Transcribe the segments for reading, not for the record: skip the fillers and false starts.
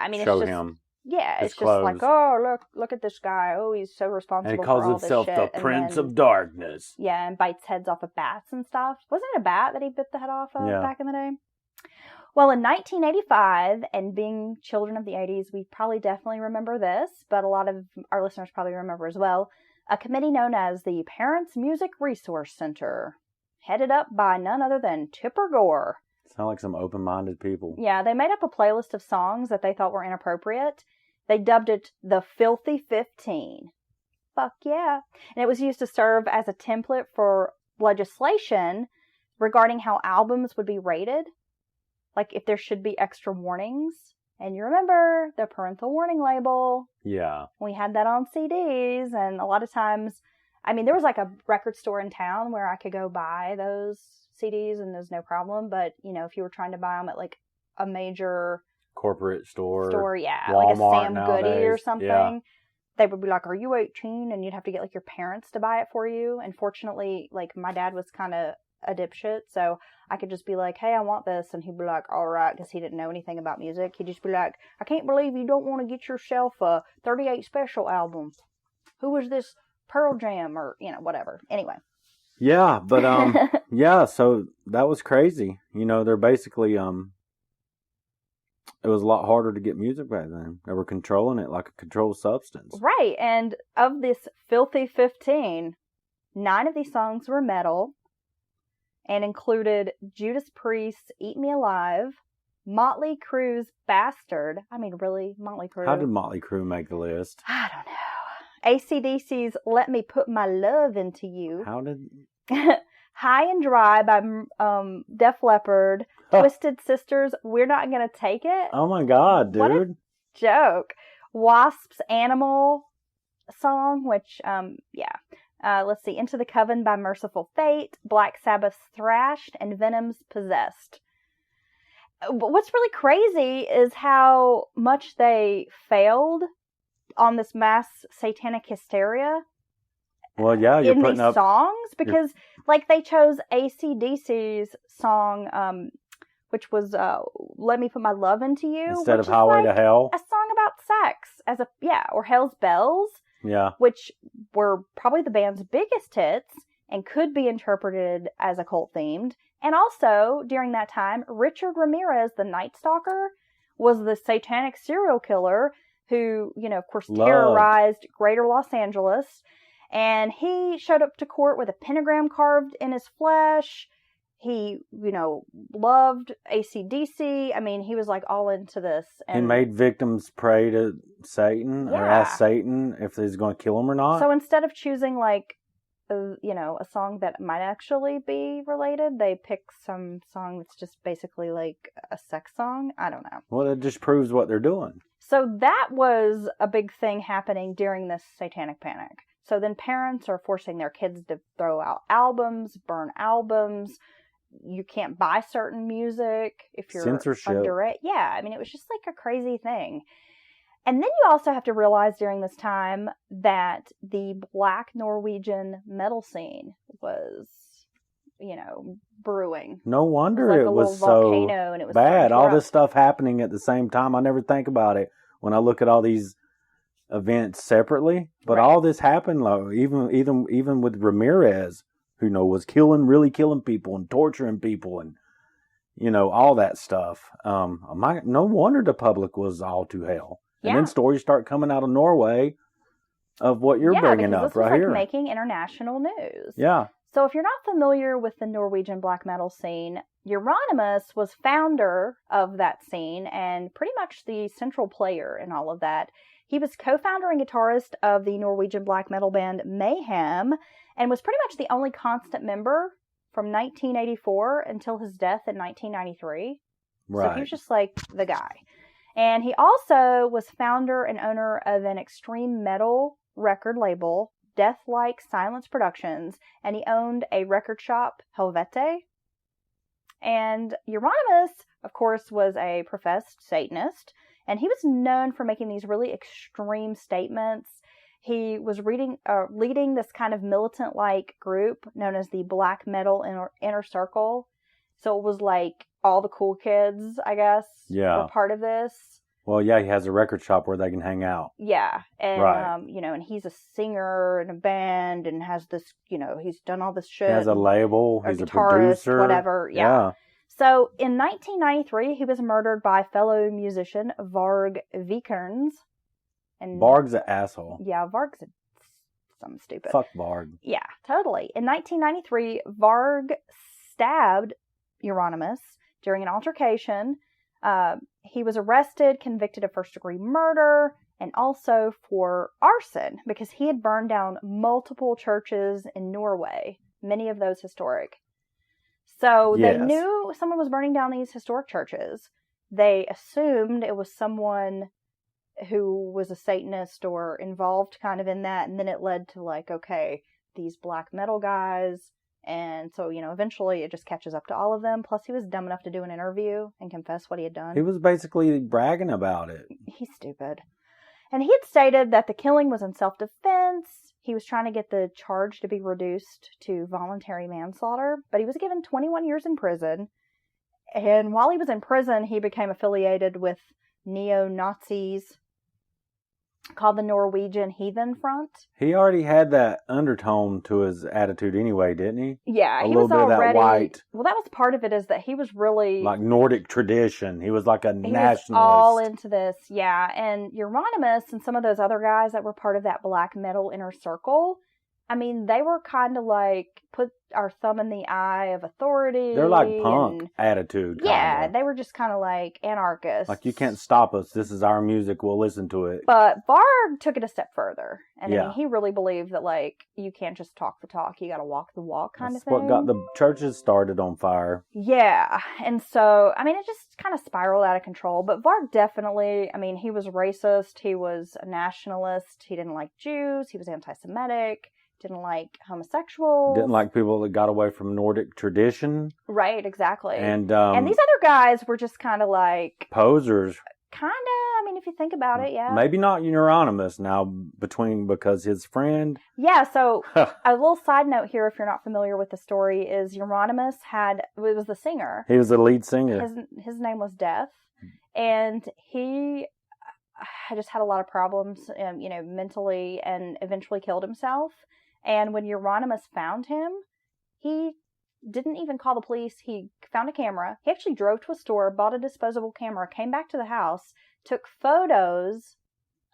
I mean, show it's just, him. Yeah, his it's clothes. just like, oh, look at this guy. Oh, he's so responsible And he for all calls this himself shit. the Prince then, of Darkness. Yeah, and bites heads off of bats and stuff. Wasn't it a bat that he bit the head off of back in the day? Well, in 1985, and being children of the 80s, we probably definitely remember this, but a lot of our listeners probably remember as well, a committee known as the Parents Music Resource Center, headed up by none other than Tipper Gore. Sound like some open-minded people. Yeah, they made up a playlist of songs that they thought were inappropriate. They dubbed it the Filthy 15. Fuck yeah. And it was used to serve as a template for legislation regarding how albums would be rated. Like if there should be extra warnings. And you remember the parental warning label. Yeah. We had that on CDs. And a lot of times, I mean, there was like a record store in town where I could go buy those CDs and there's no problem. But, you know, if you were trying to buy them at like a major corporate store, yeah, Walmart, like a Sam nowadays. Goody or something, yeah. They would be like, are you 18? And you'd have to get like your parents to buy it for you. And fortunately, like my dad was kind of a dipshit, so I could just be like, hey, I want this, and he'd be like, all right, because he didn't know anything about music. He'd just be like, I can't believe you don't want to get yourself a 38 Special album. Who is this Pearl Jam, or, you know, whatever. Anyway. Yeah, but, yeah, so that was crazy. You know, they're basically, it was a lot harder to get music back then. They were controlling it like a controlled substance. Right, and of this Filthy 15, 9 of these songs were metal, and included Judas Priest's Eat Me Alive, Motley Crue's Bastard. I mean, really? Motley Crue? How did Motley Crue make the list? I don't know. AC/DC's Let Me Put My Love Into You. How did... High and Dry by Def Leppard. Twisted Sisters, We're Not Gonna Take It. Oh my God, dude. What a joke. Wasp's Animal song, which, yeah. Let's see, Into the Coven by Merciful Fate, Black Sabbath's Thrashed, and Venom's Possessed. But what's really crazy is how much they failed on this mass satanic hysteria. Well, yeah, you're in putting these up songs, because like they chose AC/DC's song, which was "Let Me Put My Love Into You" instead of "Highway to Hell," a song about sex, or "Hell's Bells." Yeah. Which were probably the band's biggest hits and could be interpreted as occult themed. And also, during that time, Richard Ramirez, the Night Stalker, was the satanic serial killer who, you know, of course, terrorized greater Los Angeles. And he showed up to court with a pentagram carved in his flesh. He, you know, loved AC/DC. I mean, he was like all into this. And he made victims pray to Satan or ask Satan if he's going to kill them or not. So instead of choosing like, you know, a song that might actually be related, they picked some song that's just basically like a sex song. I don't know. Well, it just proves what they're doing. So that was a big thing happening during this Satanic Panic. So then parents are forcing their kids to throw out albums, burn albums. You can't buy certain music if you're under it. Yeah, I mean, it was just like a crazy thing. And then you also have to realize during this time that the Black Norwegian metal scene was, you know, brewing. No wonder it was, was like so volcano and it was bad. All this stuff happening at the same time. I never think about it when I look at all these events separately. But all this happened, like, even with Ramirez, who, you know, was really killing people and torturing people and, you know, all that stuff. No wonder the public was all to hell. Yeah. And then stories start coming out of Norway of what you're bringing up this was right here. Making international news. Yeah. So if you're not familiar with the Norwegian black metal scene, Euronymous was founder of that scene and pretty much the central player in all of that. He was co-founder and guitarist of the Norwegian black metal band Mayhem and was pretty much the only constant member from 1984 until his death in 1993. Right. So he was just like the guy. And he also was founder and owner of an extreme metal record label, Death-like Silence Productions, and he owned a record shop, Helvete. And Euronymous, of course, was a professed Satanist, and he was known for making these really extreme statements. He was leading this kind of militant-like group known as the Black Metal Inner Circle. So it was like all the cool kids, I guess, were part of this. Well, yeah, he has a record shop where they can hang out. Yeah, and Right. and he's a singer in a band and has this, he's done all this shit. He has a label. A He's a guitarist, producer. whatever. Yeah. So in 1993, he was murdered by fellow musician Varg Vikernes. And Varg's an asshole. Yeah, Varg's something stupid. Fuck Varg. Yeah, totally. In 1993, Varg stabbed Euronymous during an altercation. He was arrested, convicted of first-degree murder, and also for arson because he had burned down multiple churches in Norway, many of those historic. So they knew someone was burning down these historic churches. They assumed it was someone who was a Satanist or involved kind of in that. And then it led to okay, these black metal guys. And so, eventually it just catches up to all of them. Plus he was dumb enough to do an interview and confess what he had done. He was basically bragging about it. He's stupid. And he had stated that the killing was in self-defense. He was trying to get the charge to be reduced to voluntary manslaughter, but he was given 21 years in prison. And while he was in prison, he became affiliated with neo-Nazis called the Norwegian Heathen Front. He already had that undertone to his attitude anyway, didn't he? Yeah, he was little bit already. Of that white, well, that was part of it. Is that he was really like Nordic tradition. He was like a nationalist. Was all into this, yeah. And Euronymous and some of those other guys that were part of that black metal inner circle. I mean, they were kind of like put our thumb in the eye of authority. They're like punk attitude. Yeah, kinda. they were just kind of like anarchists. Like, you can't stop us. This is our music. We'll listen to it. But Varg took it a step further. And yeah. I mean, he really believed that, you can't just talk the talk. You got to walk the walk kind of thing. That's what got the churches started on fire. Yeah. And so, I mean, it just kind of spiraled out of control. But Varg definitely, I mean, he was racist. He was a nationalist. He didn't like Jews. He was anti-Semitic. Didn't like homosexuals. Didn't like people that got away from Nordic tradition. Right, exactly. And these other guys were just kind of like... posers. Kind of. I mean, if you think about it, yeah. Maybe not Euronymous now because his friend... Yeah, so a little side note here, if you're not familiar with the story, is Euronymous was the singer. He was the lead singer. His name was Death. And he just had a lot of problems, mentally, and eventually killed himself. And when Euronymous found him, he didn't even call the police. He found a camera. He actually drove to a store, bought a disposable camera, came back to the house, took photos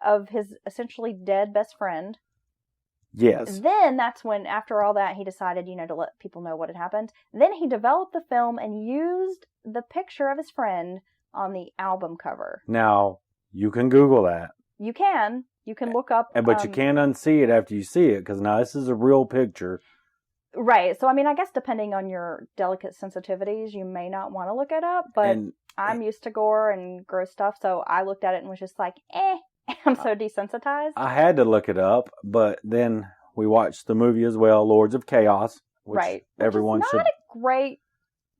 of his essentially dead best friend. Yes. Then that's when, after all that, he decided, to let people know what had happened. Then he developed the film and used the picture of his friend on the album cover. Now, you can Google that. You can. You can look up... But you can't unsee it after you see it, because now this is a real picture. Right. So, I mean, I guess depending on your delicate sensitivities, you may not want to look it up, but I'm used to gore and gross stuff, so I looked at it and was just like, I'm so desensitized. I had to look it up, but then we watched the movie as well, Lords of Chaos. Which everyone is not a great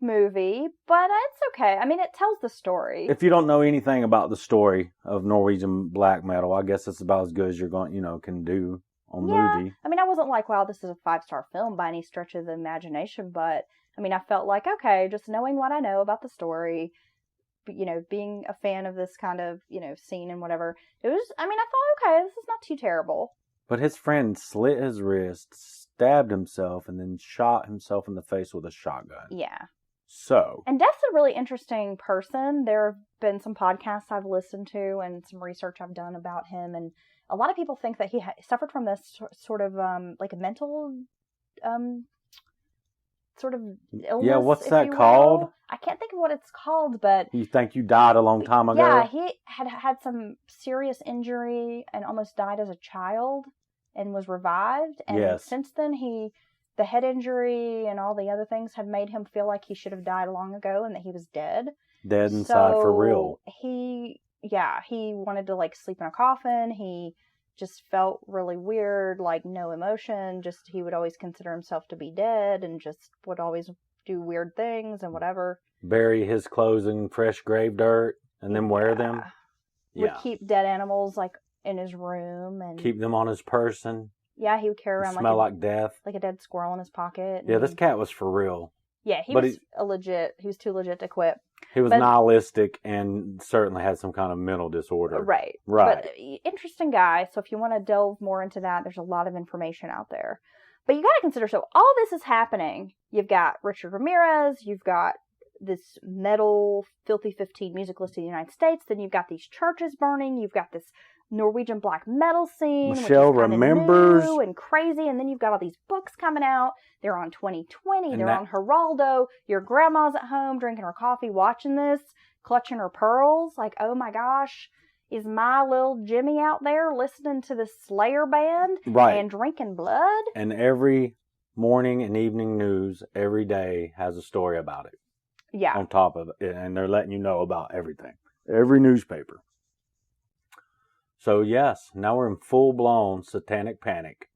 movie, but it's okay. I mean, it tells the story. If you don't know anything about the story of Norwegian black metal, I guess it's about as good as you're going, can do on movie. I mean, I wasn't like, wow, this is a 5-star film by any stretch of the imagination, but I mean, I felt like, okay, just knowing what I know about the story, being a fan of this kind of, scene and whatever, I thought, okay, this is not too terrible. But his friend slit his wrist, stabbed himself, and then shot himself in the face with a shotgun. Yeah. So. And Death's a really interesting person. There have been some podcasts I've listened to and some research I've done about him. And a lot of people think that he suffered from this sort of like a mental sort of illness. Yeah, what's that called? I can't think of what it's called, but... You think you died a long time ago? Yeah, he had some serious injury and almost died as a child and was revived. And since then, the head injury and all the other things had made him feel like he should have died long ago and that he was dead. Dead inside for real. He wanted to sleep in a coffin. He just felt really weird, no emotion. Just he would always consider himself to be dead and just would always do weird things and whatever. Bury his clothes in fresh grave dirt and then wear them. Would keep dead animals in his room and keep them on his person. Yeah, he would carry around smell like death, like a dead squirrel in his pocket. Yeah, this cat was for real. Yeah, he was too legit to quit. He was nihilistic and certainly had some kind of mental disorder. Right. Right. But interesting guy. So if you want to delve more into that, there's a lot of information out there. But you got to consider, so all this is happening. You've got Richard Ramirez. You've got this metal Filthy 15 music list of the United States. Then you've got these churches burning. You've got this Norwegian black metal scene, Michelle which is remembers new and crazy, and then you've got all these books coming out. They're on 2020. They're on Geraldo. Your grandma's at home drinking her coffee, watching this, clutching her pearls. Like, oh my gosh, is my little Jimmy out there listening to the Slayer band and drinking blood? And every morning and evening news every day has a story about it. Yeah. On top of it, and they're letting you know about everything. Every newspaper. So, yes, now we're in full-blown Satanic Panic.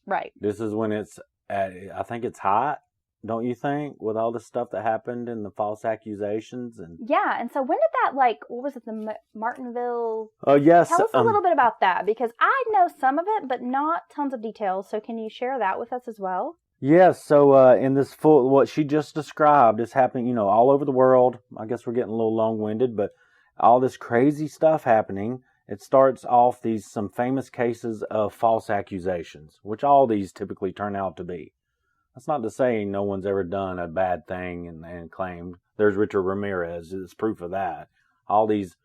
Right. This is when it's at, I think it's hot, don't you think, with all the stuff that happened and the false accusations? And yeah, and so when did that, like, what was it, the Martinville? Oh, yes. Tell us a little bit about that, because I know some of it, but not tons of details. So can you share that with us as well? Yes, so in this what she just described is happening, all over the world. I guess we're getting a little long-winded, but all this crazy stuff happening. It starts off some famous cases of false accusations, which all these typically turn out to be. That's not to say no one's ever done a bad thing and claimed. There's Richard Ramirez. It's proof of that. All these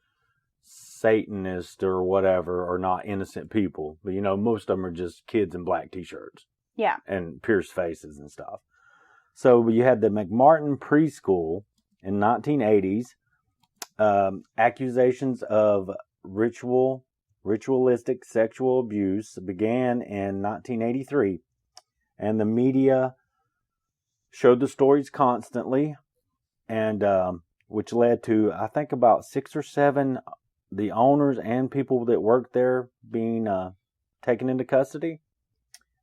Satanists or whatever are not innocent people. But, most of them are just kids in black T-shirts. Yeah. And pierced faces and stuff. So you had the McMartin Preschool in 1980s. Accusations of ritualistic sexual abuse began in 1983. And the media showed the stories constantly. And which led to, I think, about 6 or 7, the owners and people that worked there being taken into custody.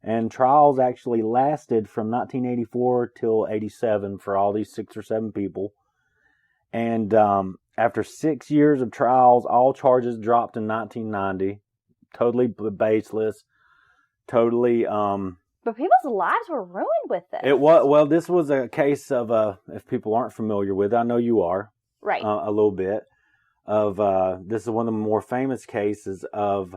And trials actually lasted from 1984 till 87 for all these 6 or 7 people. And after 6 years of trials, all charges dropped in 1990. Totally baseless. Totally. But people's lives were ruined with this. It was. Well, this was a case of, if people aren't familiar with it, I know you are. Right. A little bit. This is one of the more famous cases of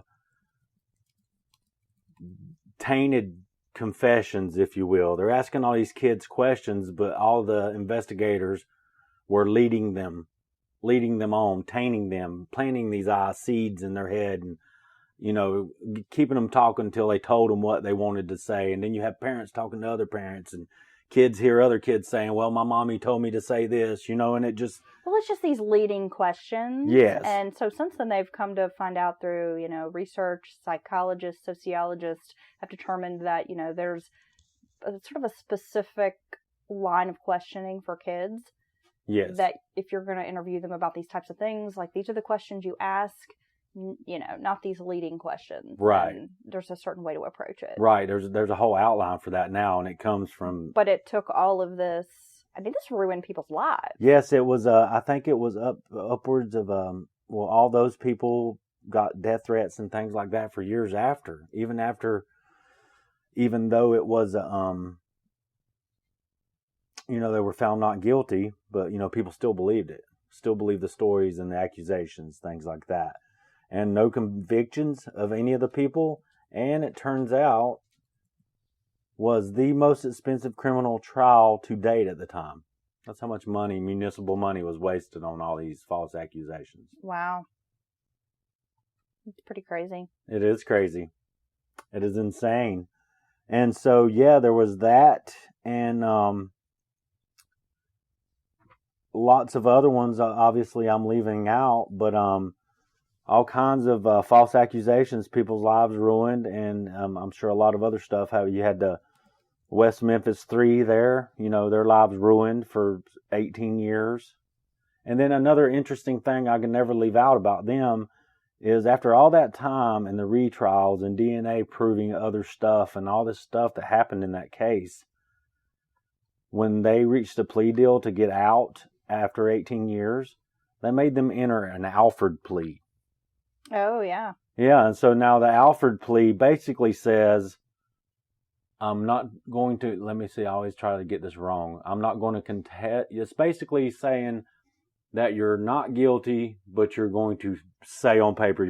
tainted confessions, if you will. They're asking all these kids questions, but all the investigators were leading them on, tainting them, planting these seeds in their head, and keeping them talking until they told them what they wanted to say. And then you have parents talking to other parents, and kids hear other kids saying, well, my mommy told me to say this, and it just... Well, it's just these leading questions. Yes. And so since then, they've come to find out through, research, psychologists, sociologists have determined that, there's sort of a specific line of questioning for kids. Yes. That if you're going to interview them about these types of things, like these are the questions you ask, not these leading questions. Right. And there's a certain way to approach it. Right. There's a whole outline for that now, and it comes from... But it took all of this... I mean, this ruined people's lives. Yes, it was. I think it was upwards of all those people got death threats and things like that for years after. Even though it was they were found not guilty, but people still believed it, still believed the stories and the accusations, things like that, and no convictions of any of the people. And it turns out was the most expensive criminal trial to date at the time. That's how much money, municipal money, was wasted on all these false accusations. Wow. It's pretty crazy. It is crazy. It is insane. And so, yeah, there was that, and lots of other ones, obviously, I'm leaving out, but all kinds of false accusations, people's lives ruined, and I'm sure a lot of other stuff. How you had the West Memphis 3 there, their lives ruined for 18 years. And then another interesting thing I can never leave out about them is after all that time and the retrials and DNA proving other stuff and all this stuff that happened in that case, when they reached a plea deal to get out after 18 years, they made them enter an Alford plea. Oh, yeah. Yeah, and so now the Alford plea basically says, I'm not going to, let me see, I always try to get this wrong. I'm not going to contest. It's basically saying, that you're not guilty, but you're going to say on paper